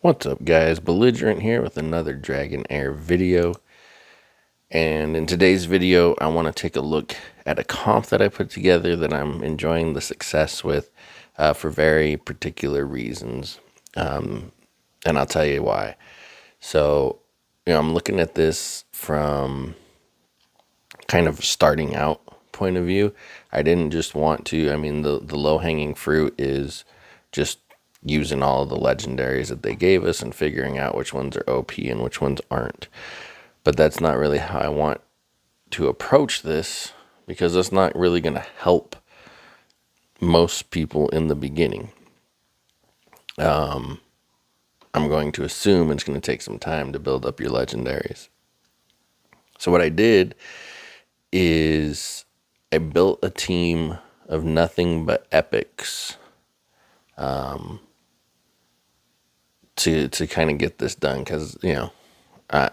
What's up, guys? Belligerent here with another DragonHeir video. And in today's video, I want to take a look at a comp that I put together that I'm enjoying the success with for very particular reasons. And I'll tell you why. So, I'm looking at this from kind of starting out point of view. I didn't just want to, the low-hanging fruit is just using all of the legendaries that they gave us and figuring out which ones are OP and which ones aren't. But that's not really how I want to approach this, because that's not really going to help most people in the beginning. I'm going to assume it's going to take some time to build up your legendaries. So what I did is I built a team of nothing but epics to kind of get this done, because I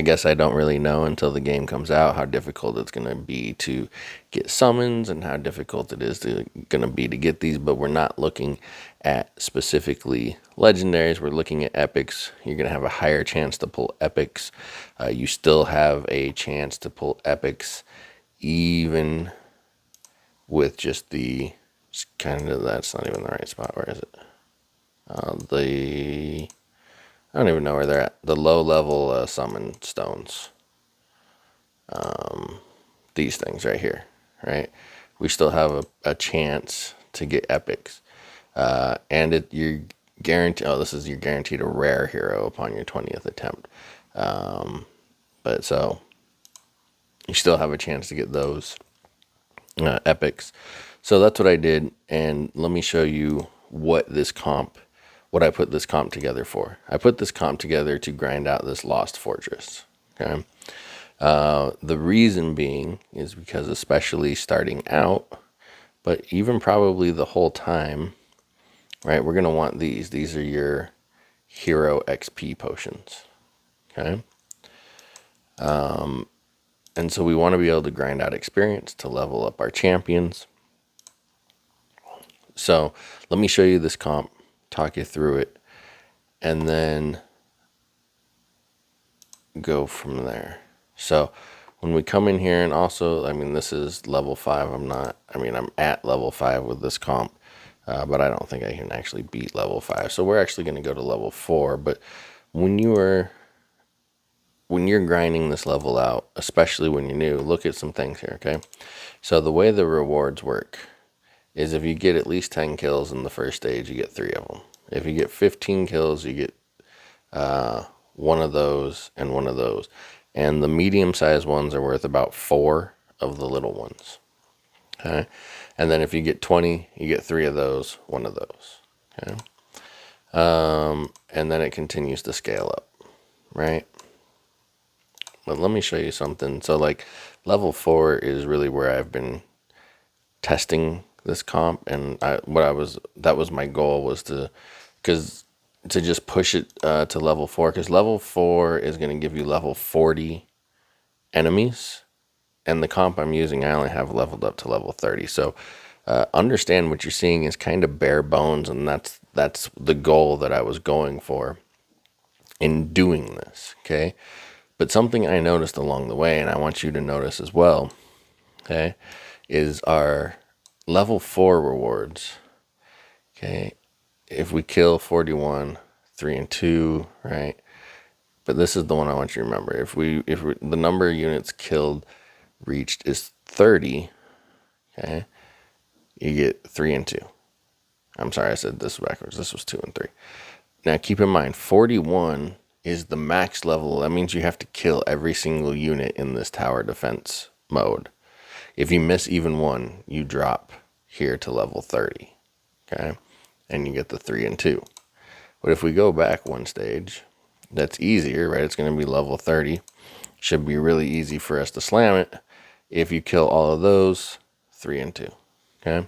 guess I don't really know until the game comes out how difficult it's going to be to get summons and how difficult it is going to be to get these. But we're not looking at specifically legendaries. We're looking at epics. You're going to have a higher chance to pull epics. You still have a chance to pull epics even with just the that's not even the right spot. Where is it? I don't even know where they're at. The low level summon stones. These things right here, right? We still have a chance to get epics. And you're guaranteed, this is, you're guaranteed a rare hero upon your 20th attempt. But so you still have a chance to get those epics. So that's what I did. And let me show you what I put this comp together for. I put this comp together to grind out this Lost Fortress. Okay. The reason being is because, especially starting out, but even probably the whole time, right, we're going to want these. These are your hero XP potions. Okay. And so we want to be able to grind out experience to level up our champions. So let me show you this comp, talk you through it, and then go from there. So when we come in here, and also, this is level 5. I'm at level 5 with this comp, but I don't think I can actually beat level 5. So we're actually going to go to level 4. But when you're grinding this level out, especially when you're new, look at some things here, okay? So the way the rewards work is if you get at least 10 kills in the first stage, you get 3 of them. If you get 15 kills, you get one of those and one of those. And the medium-sized ones are worth about 4 of the little ones. Okay? And then if you get 20, you get 3 of those, 1 of those. Okay? And then it continues to scale up, right? But let me show you something. So like level 4 is really where I've been testing this comp, and that was my goal, was to just push it to level 4, because level 4 is going to give you level 40 enemies, and the comp I'm using, I only have leveled up to level 30. So understand what you're seeing is kind of bare bones, and that's the goal that I was going for in doing this. Okay, but something I noticed along the way, and I want you to notice as well, okay, is our level 4 rewards. Okay, if we kill 41, 3 and 2, right? But this is the one I want you to remember. If the number of units killed reached is 30, okay, you get 3 and 2. I'm sorry, I said this backwards. This was 2 and 3. Now keep in mind, 41 is the max level. That means you have to kill every single unit in this tower defense mode. If you miss even one, you drop here to level 30, okay? And you get the 3 and 2. But if we go back one stage, that's easier, right? It's going to be level 30. Should be really easy for us to slam it. If you kill all of those, 3 and 2, okay?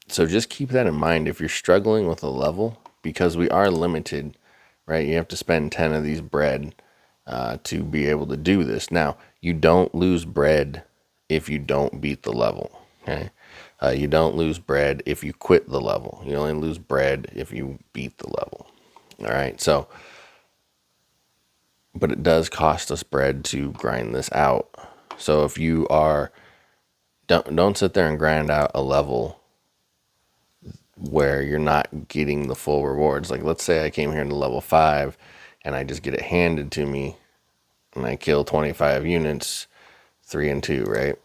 So just keep that in mind if you're struggling with a level, because we are limited, right? You have to spend 10 of these bread to be able to do this. Now, you don't lose bread if you don't beat the level, okay? You don't lose bread if you quit the level. You only lose bread if you beat the level. All right, so, but it does cost us bread to grind this out. So if you are, don't sit there and grind out a level where you're not getting the full rewards. Like, let's say I came here to level 5 and I just get it handed to me and I kill 25 units, 3 and 2, right?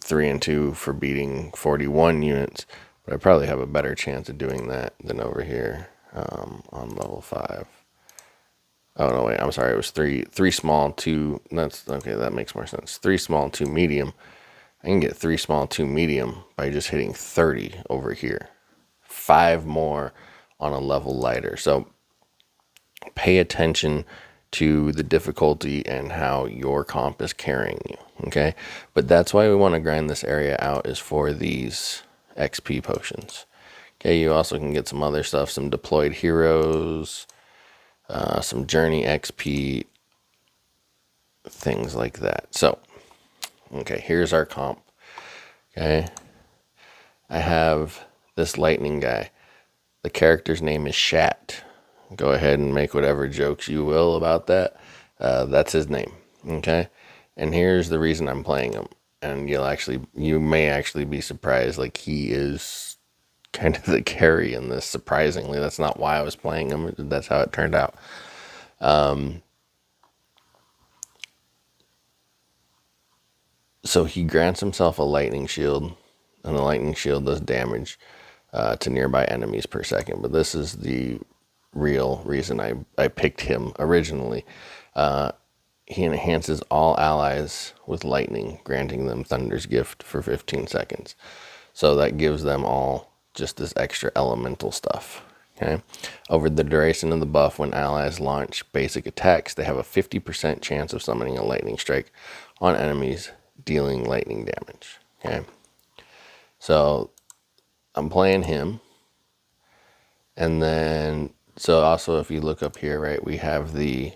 Three and two for beating 41 units, but I probably have a better chance of doing that than over here on level 5. Oh no, wait, I'm sorry. It was three small, two. That's okay. That makes more sense. 3 small, 2 medium. I can get 3 small, 2 medium by just hitting 30 over here. 5 more on a level lighter. So pay attention to the difficulty and how your comp is carrying you. Okay, but that's why we want to grind this area out, is for these XP potions. Okay, you also can get some other stuff, some deployed heroes, some journey XP, things like that. So, okay, here's our comp. Okay, I have this lightning guy. The character's name is Shat. Go ahead and make whatever jokes you will about that. That's his name. Okay, and here's the reason I'm playing him. And you may actually be surprised. Like, he is kind of the carry in this. Surprisingly, that's not why I was playing him. That's how it turned out. So he grants himself a lightning shield, and the lightning shield does damage to nearby enemies per second. But this is the real reason I picked him originally. He enhances all allies with lightning, granting them Thunder's Gift for 15 seconds. So that gives them all just this extra elemental stuff. Okay. Over the duration of the buff, when allies launch basic attacks, they have a 50% chance of summoning a lightning strike on enemies, dealing lightning damage. Okay. So I'm playing him. And then, so also if you look up here, right, we have the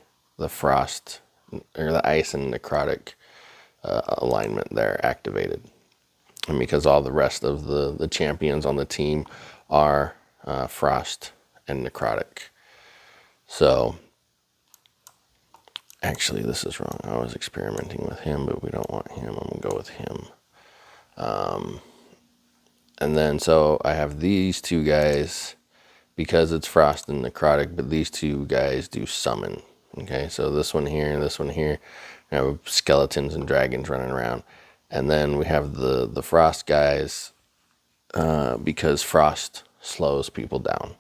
frost, or the ice and necrotic alignment there activated. And because all the rest of the champions on the team are frost and necrotic. So, actually this is wrong. I was experimenting with him, but we don't want him. I'm going to go with him. And then, so I have these two guys, because it's frost and necrotic, but these two guys do summon. Okay, so this one here and this one here, we have skeletons and dragons running around. And then we have the frost guys, because frost slows people down.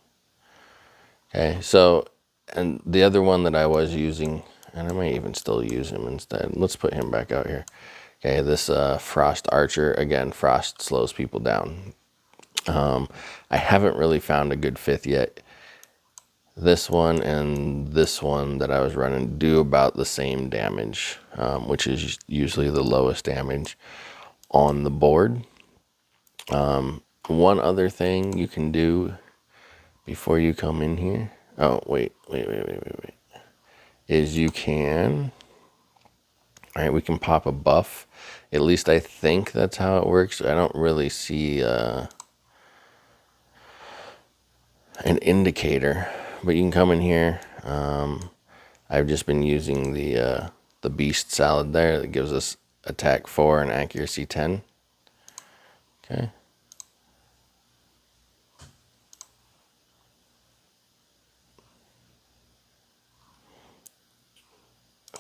Okay, so, and the other one that I was using, and I might even still use him instead. Let's put him back out here. Okay, this frost archer, again, frost slows people down. I haven't really found a good fifth yet. This one and this one that I was running do about the same damage, which is usually the lowest damage on the board. One other thing you can do before you come in here. Oh, wait. Is you can, all right, we can pop a buff. At least I think that's how it works. I don't really see an indicator, but you can come in here. I've just been using the beast salad there that gives us attack 4 and accuracy 10. Okay.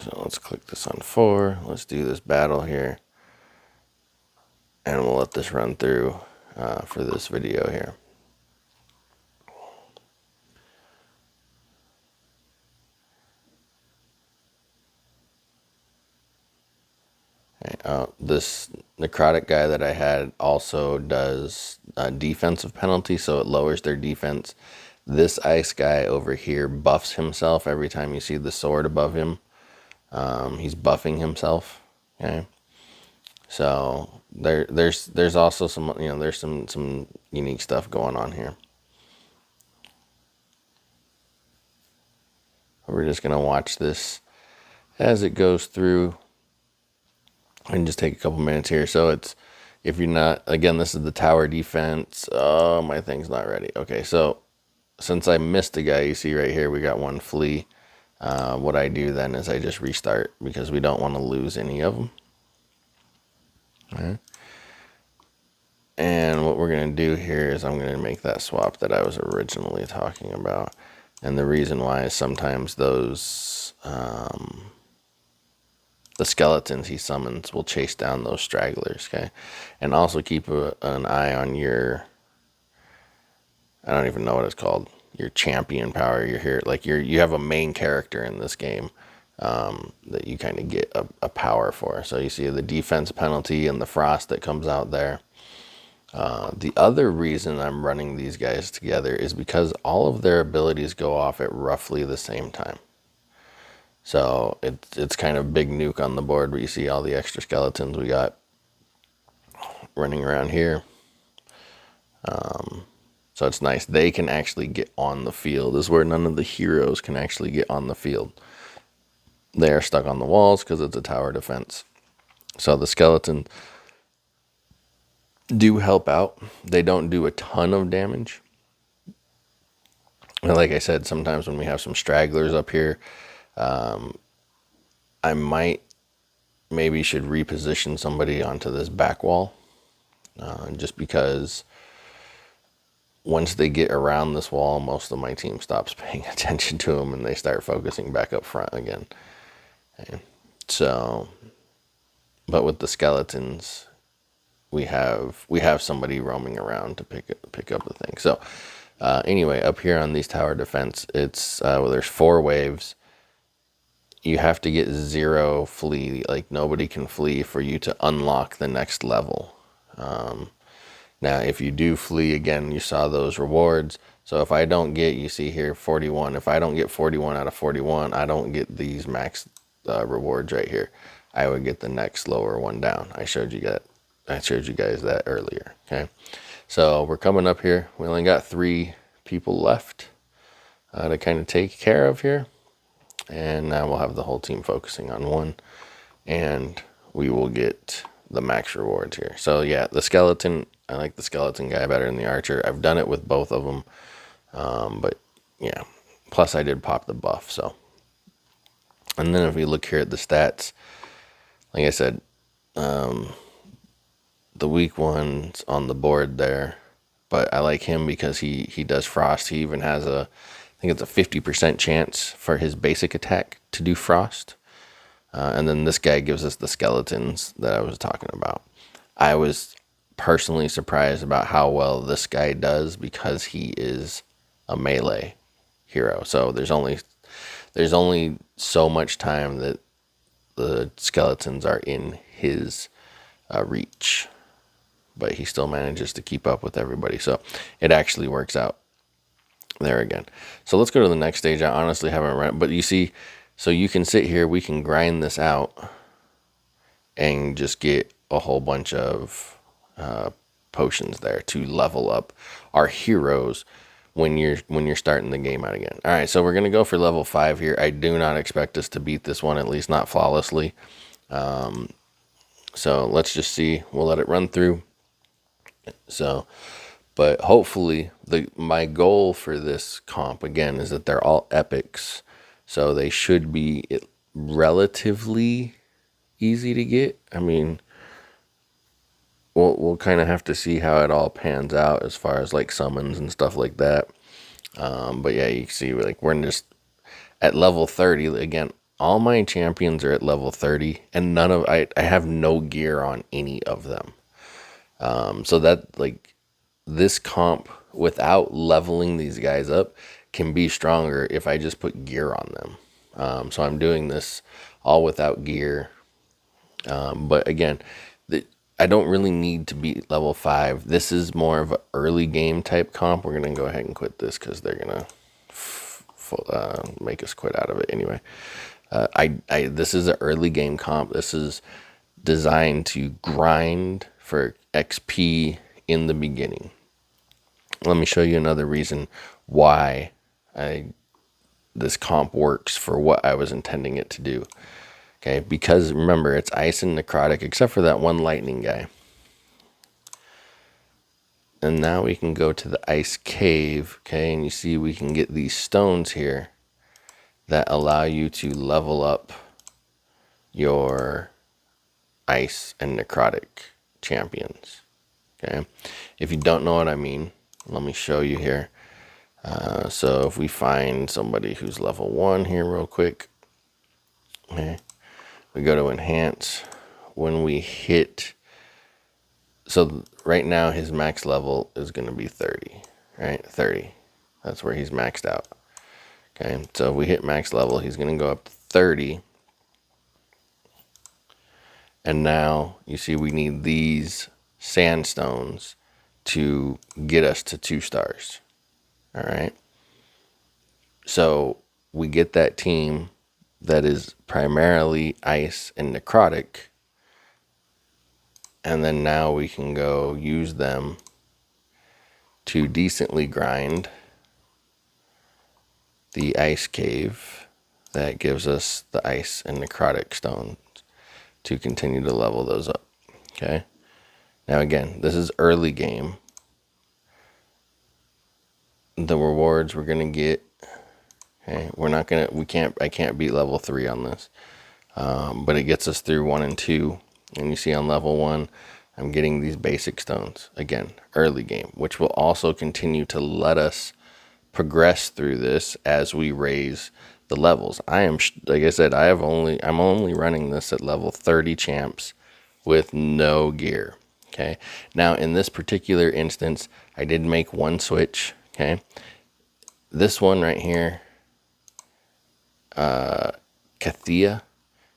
So let's click this on 4. Let's do this battle here. And we'll let this run through for this video here. Okay, this necrotic guy that I had also does a defensive penalty, so it lowers their defense. This ice guy over here buffs himself every time you see the sword above him. He's buffing himself. Okay, so there's also some, there's some unique stuff going on here. We're just gonna watch this as it goes through. I can just take a couple minutes here. So it's, if you're not, again, this is the tower defense. Oh, my thing's not ready. Okay, so since I missed the guy, you see right here, we got one flea. What I do then is I just restart because we don't want to lose any of them. All right. And what we're going to do here is I'm going to make that swap that I was originally talking about. And the reason why is sometimes those, the skeletons he summons will chase down those stragglers, okay? And also keep an eye on your, I don't even know what it's called, your champion power. You're here, like you have a main character in this game that you kind of get a power for. So you see the defense penalty and the frost that comes out there. The other reason I'm running these guys together is because all of their abilities go off at roughly the same time. So it's kind of big nuke on the board where you see all the extra skeletons we got running around here. So it's nice. They can actually get on the field. This is where none of the heroes can actually get on the field. They are stuck on the walls because it's a tower defense. So the skeletons do help out. They don't do a ton of damage. And like I said, sometimes when we have some stragglers up here, I maybe should reposition somebody onto this back wall. Just because once they get around this wall, most of my team stops paying attention to them and they start focusing back up front again. Okay. So, but with the skeletons, we have somebody roaming around to pick up the thing. So anyway, up here on these tower defense, it's well, there's 4 waves. You have to get 0 flee, like nobody can flee for you to unlock the next level. Now, if you do flee, again, you saw those rewards. So if I don't get, you see here, 41. If I don't get 41 out of 41, I don't get these max rewards right here. I would get the next lower one down. I showed you that. I showed you guys that earlier. Okay, so we're coming up here. We only got 3 people left to kind of take care of here, and now we'll have the whole team focusing on one, and we will get the max rewards here. So yeah, the skeleton, I like the skeleton guy better than the archer. I've done it with both of them, but yeah, plus I did pop the buff. So, and then if we look here at the stats, like I said, the weak one's on the board there, but I like him because he does frost. He even has I think it's a 50% chance for his basic attack to do frost. And then this guy gives us the skeletons that I was talking about. I was personally surprised about how well this guy does because he is a melee hero. So there's only so much time that the skeletons are in his reach, but he still manages to keep up with everybody. So it actually works out there again. So let's go to the next stage. I honestly haven't run, but you see, so you can sit here, we can grind this out and just get a whole bunch of potions there to level up our heroes when you're starting the game out again. All right, so we're going to go for level 5 here. I do not expect us to beat this one, at least not flawlessly. So let's just see. We'll let it run through. So, but hopefully my goal for this comp again is that they're all epics. So they should be relatively easy to get. I mean, we'll kind of have to see how it all pans out as far as like summons and stuff like that. But yeah, you can see we're just at level 30 again. All my champions are at level 30, and I have no gear on any of them. So that this comp without leveling these guys up can be stronger if I just put gear on them. So I'm doing this all without gear. But again, I don't really need to be level 5. This is more of an early game type comp. We're going to go ahead and quit this because they're going to make us quit out of it anyway. This is an early game comp. This is designed to grind for XP in the beginning. Let me show you another reason why this comp works for what I was intending it to do. Okay, because remember, it's ice and necrotic, except for that one lightning guy. And now we can go to the ice cave, okay, and you see we can get these stones here that allow you to level up your ice and necrotic champions. Okay, if you don't know what I mean, let me show you here. So if we find somebody who's level 1 here real quick, okay, we go to enhance. When we hit, so right now his max level is going to be 30, right? 30. That's where he's maxed out. Okay, so if we hit max level, he's going to go up to 30. And now you see we need these sandstones to get us to 2 stars. All right. So we get that team that is primarily ice and necrotic. And then now we can go use them to decently grind the ice cave that gives us the ice and necrotic stones to continue to level those up. Okay. Now again, this is early game. The rewards we're gonna get, okay, I can't beat level 3 on this, but it gets us through 1 and 2. And you see on level 1, I'm getting these basic stones again, early game, which will also continue to let us progress through this as we raise the levels. Like I said, I'm only running this at level 30 champs with no gear. Okay. Now in this particular instance, I did make one switch. Okay. This one right here, Kathia,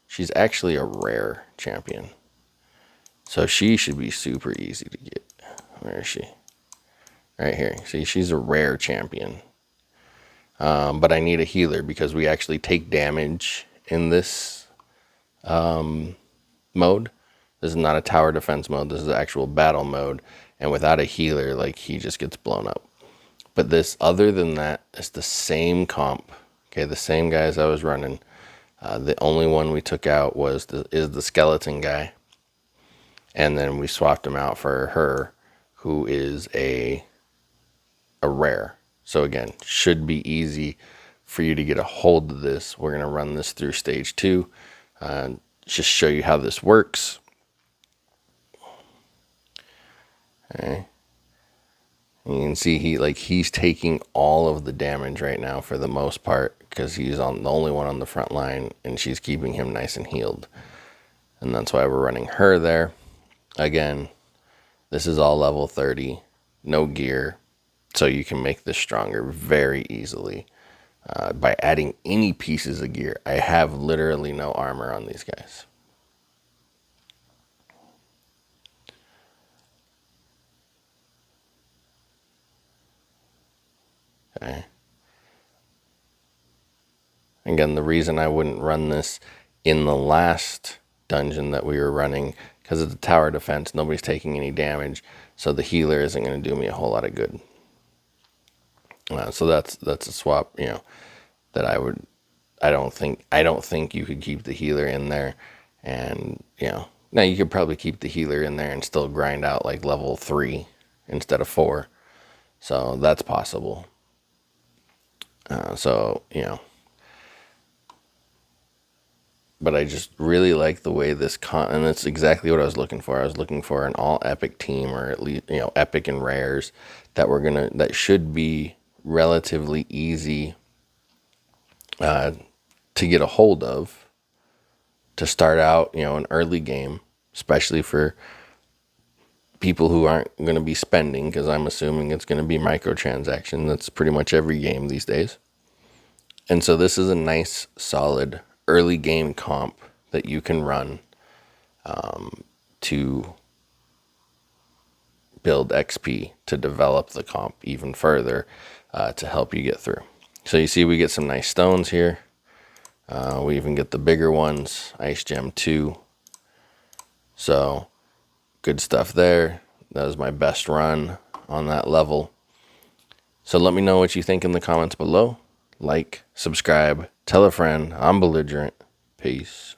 she's actually a rare champion. So she should be super easy to get. Where is she? Right here. See, she's a rare champion. But I need a healer because we actually take damage in this mode. This is not a tower defense mode. This is an actual battle mode. And without a healer, like, he just gets blown up. But this, other than that, it's the same comp. Okay, the same guys I was running. The only one we took out is the skeleton guy. And then we swapped him out for her, who is a rare. So again, should be easy for you to get a hold of this. We're going to run this through stage 2. Just show you how this works. Okay. You can see he's taking all of the damage right now for the most part because he's the only one on the front line, and she's keeping him nice and healed. And that's why we're running her there. Again, this is all level 30, no gear, so you can make this stronger very easily by adding any pieces of gear. I have literally no armor on these guys. Okay. Again, the reason I wouldn't run this in the last dungeon that we were running, because of the tower defense, nobody's taking any damage, so the healer isn't going to do me a whole lot of good. So that's a swap, that I don't think you could keep the healer in there, and now you could probably keep the healer in there and still grind out like level 3 instead of 4, so that's possible. But I just really like the way this and that's exactly what I was looking for. I was looking for an all epic team, or at least, epic and rares that should be relatively easy to get a hold of to start out, an early game, especially for people who aren't going to be spending, because I'm assuming it's going to be microtransaction. That's pretty much every game these days. And so this is a nice, solid early game comp that you can run to build XP, to develop the comp even further, to help you get through. So you see we get some nice stones here. We even get the bigger ones, Ice Gem 2. So good stuff there. That was my best run on that level. So let me know what you think in the comments below. Like, subscribe, tell a friend. I'm Belligerent. Peace.